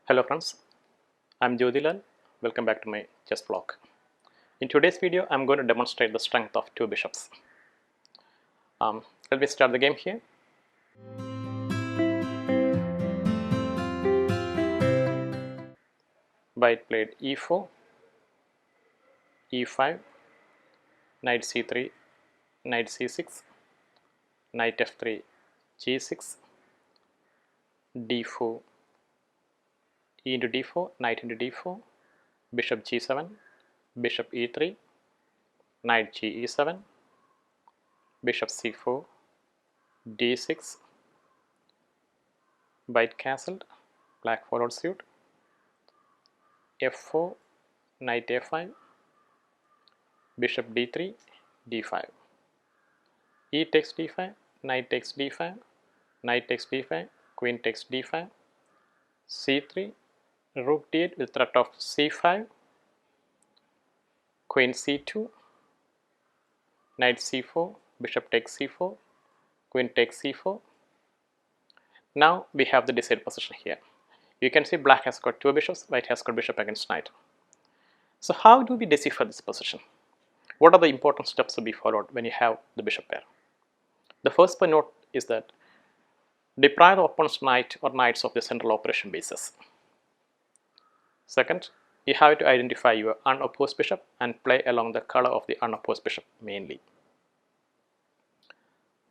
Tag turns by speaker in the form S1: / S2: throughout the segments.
S1: Hello friends, I am Jyothilal. Welcome back to my chess vlog. In today's video, I am going to demonstrate the strength of two bishops. Let me start the game here. White played e4, e5, knight c3, knight c6, knight f3, g6, d4, e into d4, knight into d4, bishop g7, bishop e3, knight g e7, bishop c4, d6, white castled, black followed suit, f4, knight a5, bishop d3, d5, e takes d5, knight takes d5, knight takes d5, queen takes d5, c3, rook d8 with threat of c5, queen c2, knight c4, bishop takes c4, queen takes c4. Now we have the desired position here. You can see black has got two bishops, white has got bishop against knight. So how do we decipher this position? What are the important steps to be followed when you have the bishop pair? The first point note is that deprive the opponent's knight or knights of the central operation bases. Second, you have to identify your unopposed bishop and play along the color of the unopposed bishop mainly.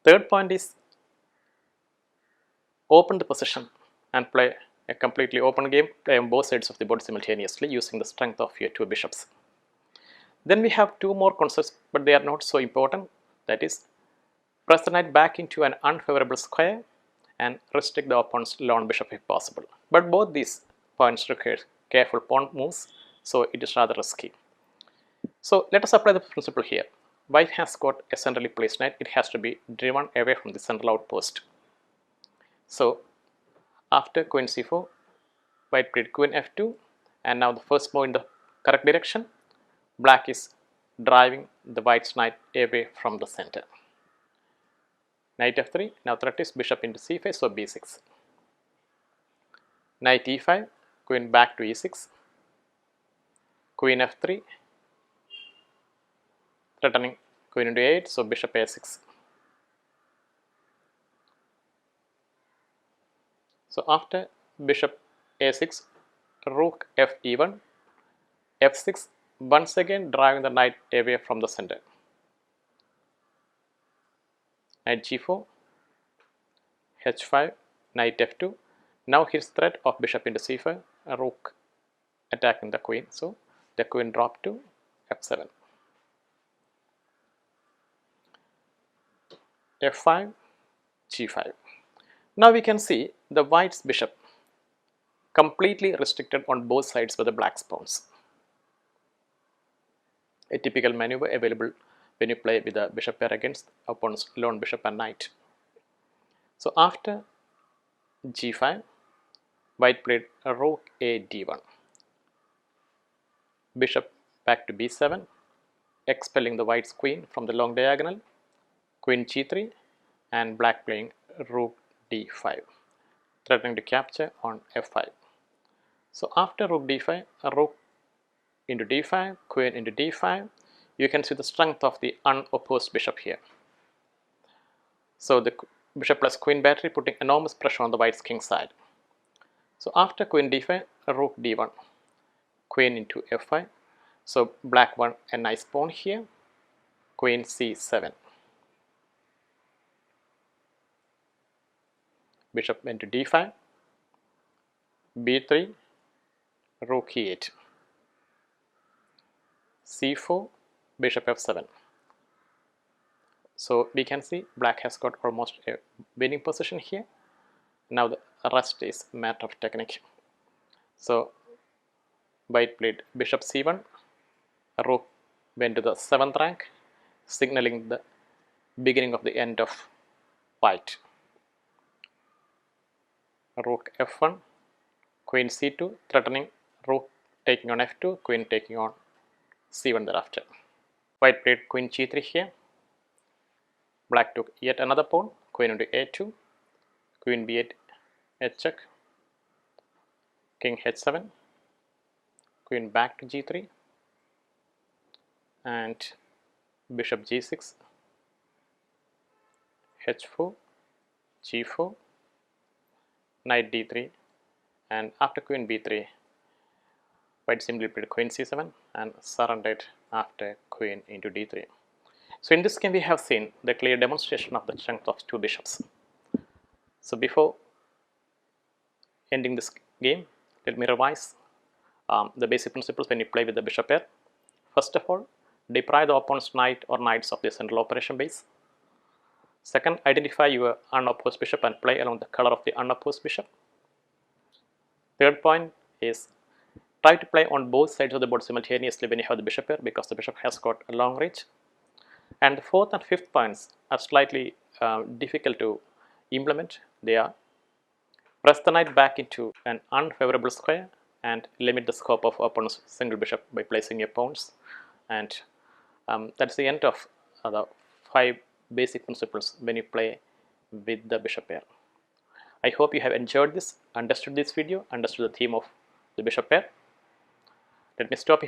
S1: Third point is open the position and play a completely open game, play on both sides of the board simultaneously using the strength of your two bishops. Then we have two more concepts, but they are not so important. That is, press the knight back into an unfavorable square and restrict the opponent's lone bishop if possible. But both these points require careful pawn moves, so it is rather risky. So let us apply the principle here. White has got a centrally placed knight, it has to be driven away from the central outpost. So after queen c4, white played queen f2, and now the first move in the correct direction, black is driving the white's knight away from the center. Knight f3, now threat is bishop into c5, so b6. Knight e5, queen back to e6, queen f3, threatening queen into a8, so bishop a6. So after bishop a6, rook f e1, f6, once again driving the knight away from the center. Knight g4, h5, knight f2. Now here's threat of bishop into c5, a rook attacking the queen, so the queen dropped to f7. f5, g5. Now we can see the white's bishop completely restricted on both sides by the black's pawns. A typical maneuver available when you play with a bishop pair against opponent's lone bishop and knight. So after g5, white played a rook a d1, bishop back to b7, expelling the white's queen from the long diagonal, queen g3, and black playing rook d5, threatening to capture on f5. So after rook d5, a rook into d5, queen into d5, you can see the strength of the unopposed bishop here. So the bishop plus queen battery putting enormous pressure on the white's king side. So after queen d5, a rook d1, queen into f5. So black won a nice pawn here, queen c7. Bishop into d5, b3, rook e8, c4, bishop f7. So we can see black has got almost a winning position here. Now the rest is a matter of technique. So white played bishop c1, rook went to the 7th rank, signaling the beginning of the end of white. Rook f1, queen c2, threatening rook taking on f2, queen taking on c1 thereafter. White played queen g3 here. Black took yet another pawn, queen into a2, queen b8, h check, king h7, queen back to g3, and bishop g6, h4, g4, knight d3, and after queen b3, white simply played queen c7 and surrendered after queen into d3. So in this game we have seen the clear demonstration of the strength of two bishops. So before ending this game, let me revise the basic principles when you play with the bishop pair. First of all, deprive the opponent's knight or knights of the central operation base. Second, identify your unopposed bishop and play along the color of the unopposed bishop. Third point is try to play on both sides of the board simultaneously when you have the bishop pair, because the bishop has got a long reach. And the fourth and fifth points are slightly difficult to implement. They are: press the knight back into an unfavorable square and limit the scope of opponent's single bishop by placing your pawns. And that's the end of the 5 basic principles when you play with the bishop pair. I hope you have enjoyed this, understood this video, understood the theme of the bishop pair. Let me stop